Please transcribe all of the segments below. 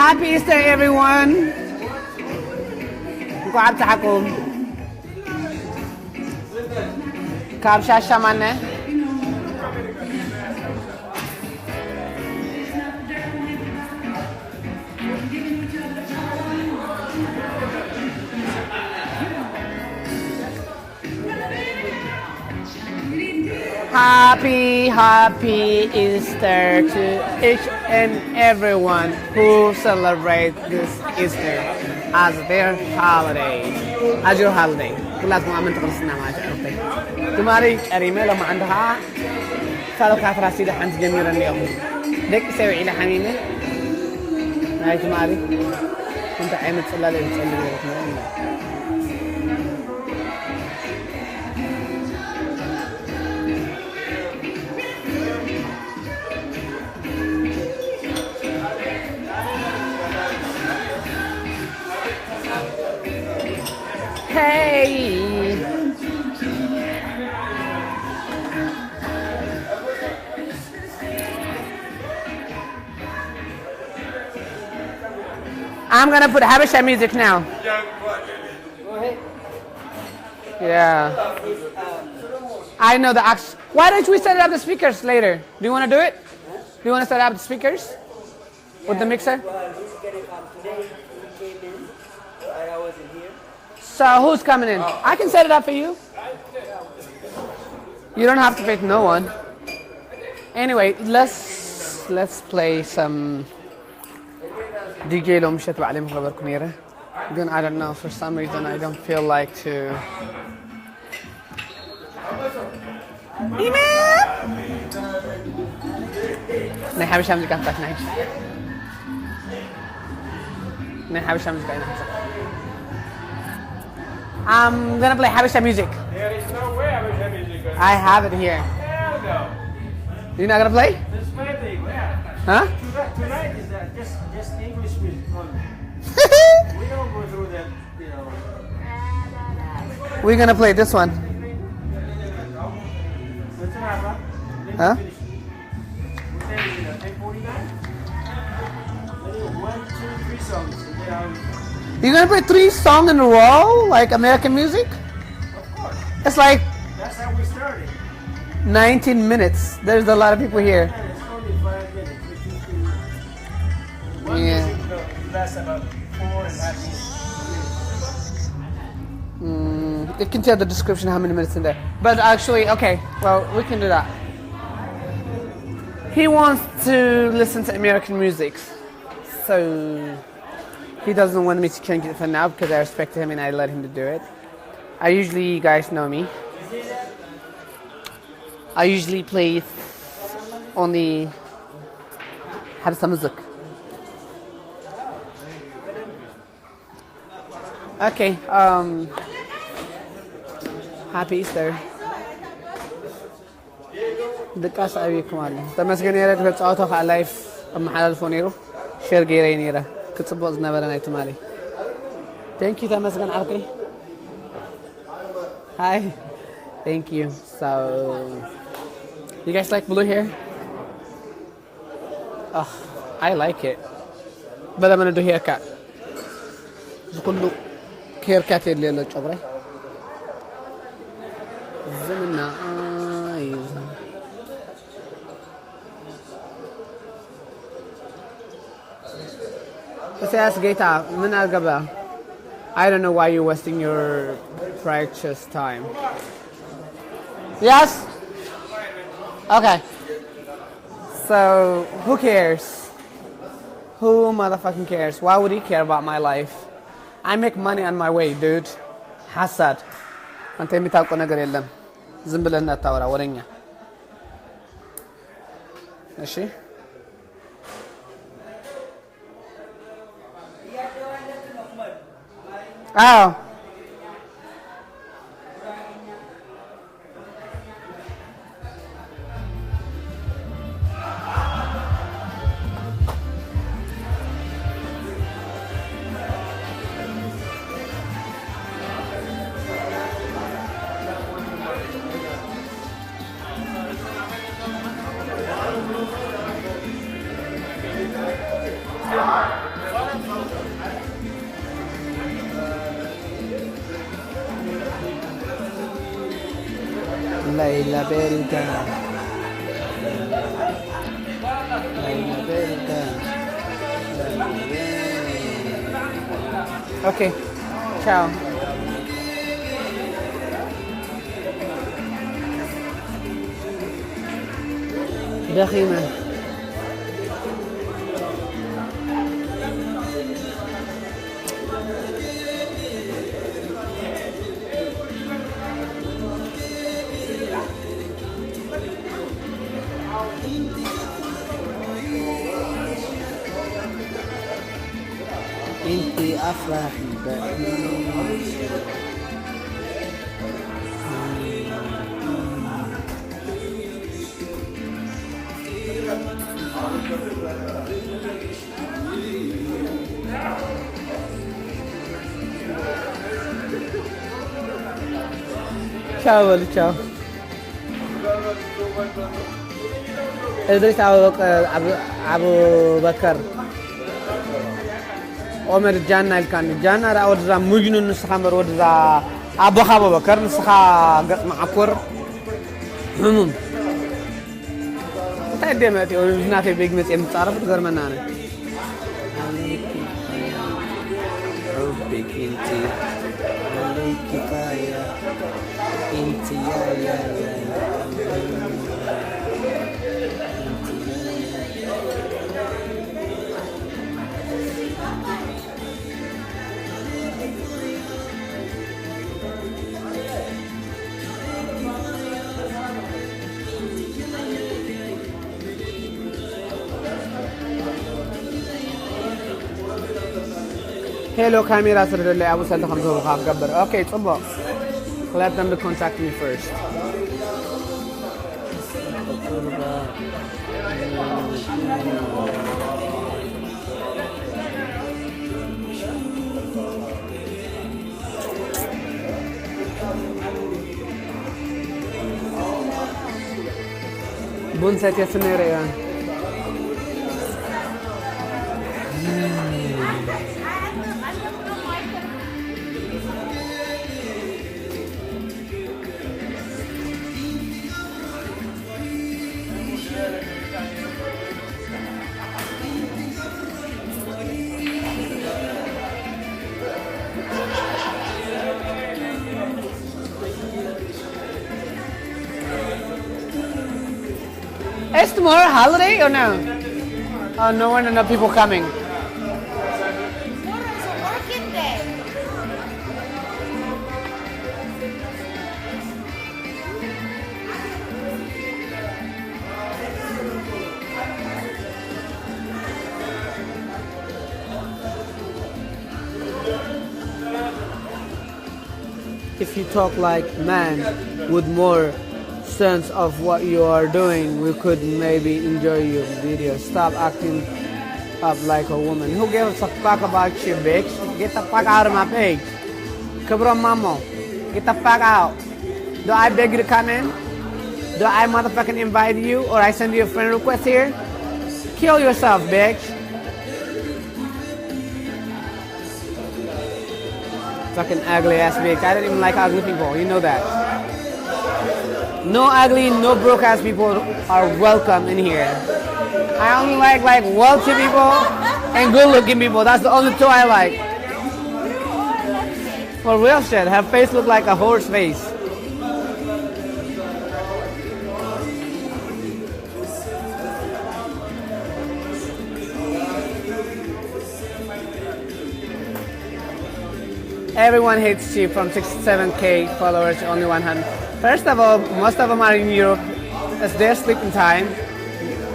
Happy Easter, everyone. እንኳን ተሐኩም ካብ ሻሸመኔ Happy Easter to each and everyone who celebrate this Easter as their holiday, as your holiday. كلكم أمنت قرصنا ما شاء تماري أريمة لما عندها صاروا كاترا سيدة حنت جميلة اليوم ديك سوي إلى حميمة هاي تماري كنت عيمة صلى الله عليه وسلم Hey! I'm gonna put Habesha music now. Yeah. I know the action. Why don't we set up the speakers later? Do you want to do it? Do you want to set up the speakers with the mixer? So who's coming in? I can set it up for you. You don't have to pay no one. Anyway, let's play some DJ لو مشيت بعلم خبركم يرى. Then I don't know, for some reason I don't feel like to. نه حابش أمزج أفتح نعيش. نه حابش أمزج أنا. I'm gonna play Habesha music. There is no way Habesha music. I have it here. Hell no. You're not gonna play? This wedding, yeah. Huh? Tonight is just English music only. We don't go through that, you know. We're gonna play this one. What's happening? Huh? What time is it? 10:49? 1, 2, 3 songs. And then You're gonna play 3 songs in a row, like American music? of course. It's like That's how we started. 19 minutes. There's a lot of people here. And it's only 5 minutes. One Yeah. music lasts about 4.5 minutes. You can tell the description how many minutes in there. But actually, okay, well, we can do that. He wants to listen to American music, so he doesn't want me to change it for now because I respect him and I let him to do it. You guys know me. I usually play only Habesha music. Okay, Happy Easter. دقاس أبيكم عليه. تمسكني يا ريت بتعاطف على لايف أما حلال فونيرو شير جيرين يرى كتبوا زنا برا تمالي. Thank you تمسكن عرقي. Hi. Thank you. So, you guys like blue hair? Oh, I like it. But I'm gonna do haircut. كله haircut اللي له شبره. زمنا بس ask Gaita من القبل. I don't know why you're wasting your precious time. Yes? Okay. So, who cares? Who motherfucking cares? Why would he care about my life? I make money on my way, dude. حسد. أنت يمتاكو نقر يلم. زنبل لنا التورة ورنيا. ماشي؟ Oh. Laila Belda. Laila Belda. Okay, ciao. دخيمة. انتي افرحي بقى. Ciao, ciao. إدريس أبو بكر عمر جانا الكان جانا رأود ذا مجنون نسخة مرود ذا أبو بكر نسخة معكور تقدم أتي ونجنا في بيجمس تعرف تقدر منانا حبك انتي عليك كفاية انتي يا Hello, camera sir. I will send them to Gabber. Okay, it's about. Let them to contact me first. Bun set ya scenario yan. Is tomorrow holiday or no? Oh, no one, enough people coming. Tomorrow is a working day. If you talk like man with more sense of what you are doing, we could maybe enjoy your video. Stop acting up like a woman. Who gives a fuck about you, bitch? Get the fuck out of my page. Kabra mamo. Get the fuck out. Do I beg you to come in? Do I motherfucking invite you or I send you a friend request here? Kill yourself, bitch. Fucking ugly ass bitch. I don't even like ugly people. You know that. No ugly, no broke ass people are welcome in here. I only like wealthy people and good looking people. That's the only two I like. For real shit, her face look like a horse face. Everyone hates you from 67K followers, only 100. First of all, most of them are in Europe. It's their sleeping time.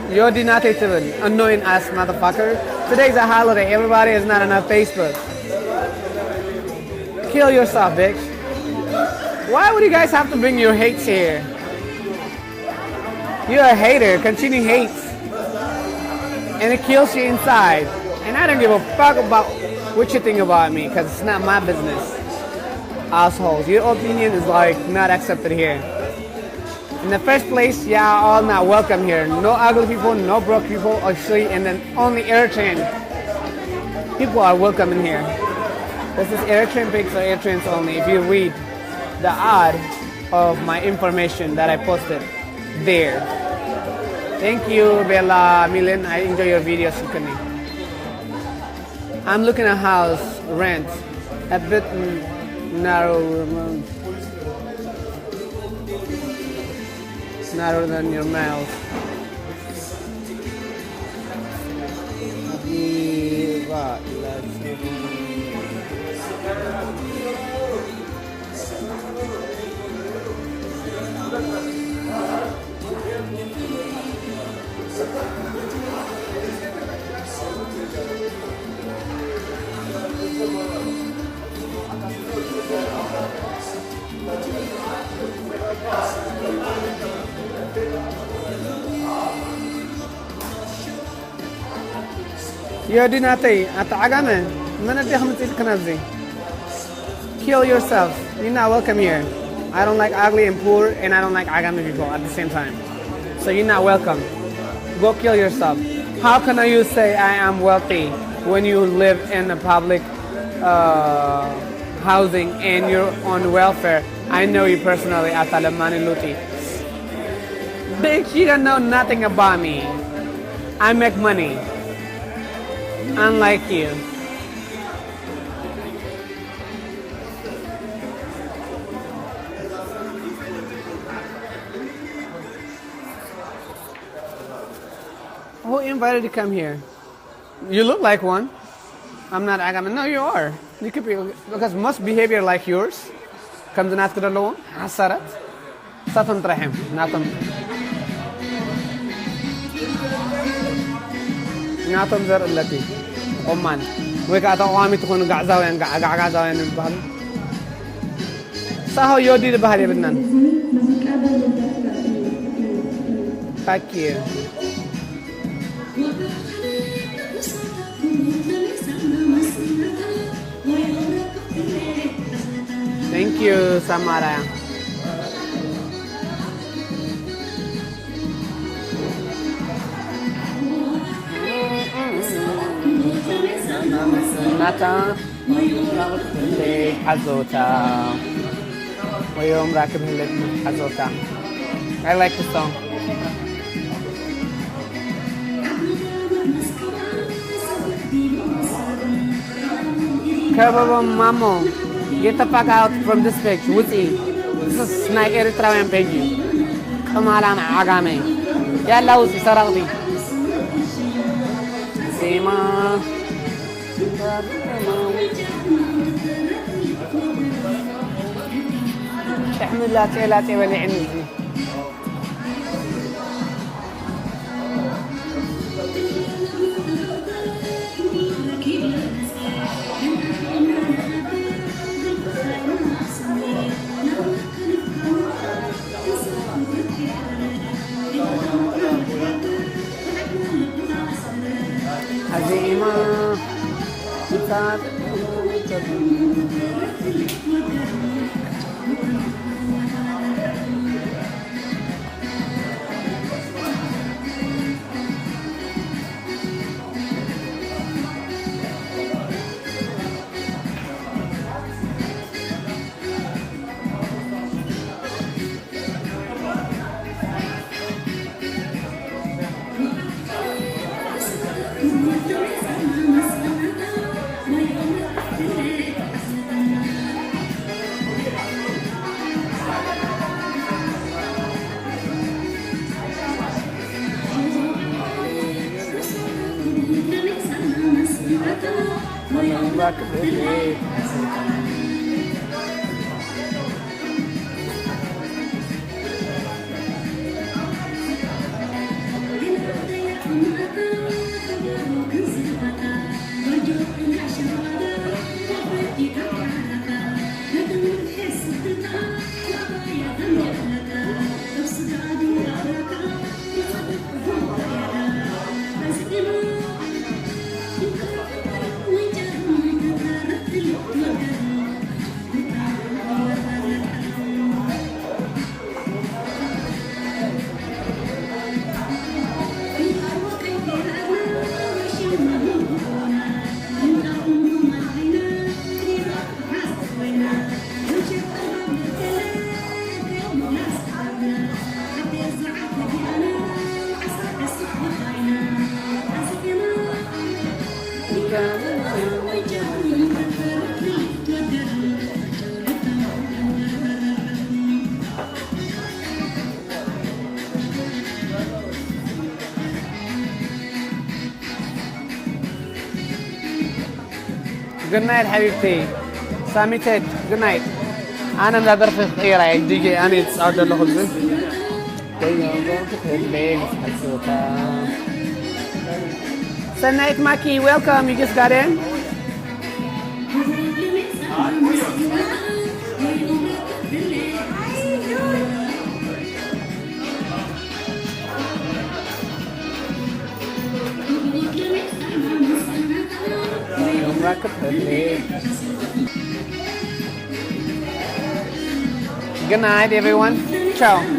You're the not even annoying ass motherfucker. Today's a holiday. Everybody is not on our Facebook. Kill yourself, bitch. Why would you guys have to bring your hates here? You're a hater. Continue hates. And it kills you inside. And I don't give a fuck about what you think about me, because it's not my business. Assholes. Your opinion is not accepted here. In the first place, yeah, all not welcome here. No ugly people, no broke people, actually, and then only Eritrean people are welcome in here. This is Eritrean pics or Eritreans only. If you read the ad, of my information that I posted there. Thank you, Bella Milen. I enjoy your videos, Sukani. I'm looking at house rent a bit narrower than your mouth. يا ديناتي أتعجمه من أدي خمسة الكنزي. Kill yourself. You're not welcome here. I don't like ugly and poor, and I don't like agami people at the same time. So you're not welcome. Go kill yourself. How can you say I am wealthy when you live in a public housing and you're on welfare? I know you personally, Atalamani Luti. Bitch, you don't know nothing about me. I make money. Unlike you. Who invited you to come here? You look like one. I'm not Agama. No, you are. You could be, because most behavior like yours comes not to the law. Hasarat. Satan Trahim. Natam. Natam Zar Lati. Oman. We got Awami to Gaza and Gaza and Bahal. Saho Yodi the Bahari Benan. Thank you. Thank you, Samara. Nata Azota. Wayom Rakib Azota. I like the song. Kababa Mamo, get the fuck out from this page. Wuti. This is Nike Eritrean page. Come on, Agame. Yalla Wuti Saragdi. Sema. تحمل لاتي ولي عندي. عزيمة Good night حبيبتي. سامي تيت. Good night. أنا مدار في خيرة ديجي أنا تصعد له خبز. Sunlight Maki, welcome. You just got in. Good night, everyone. Ciao.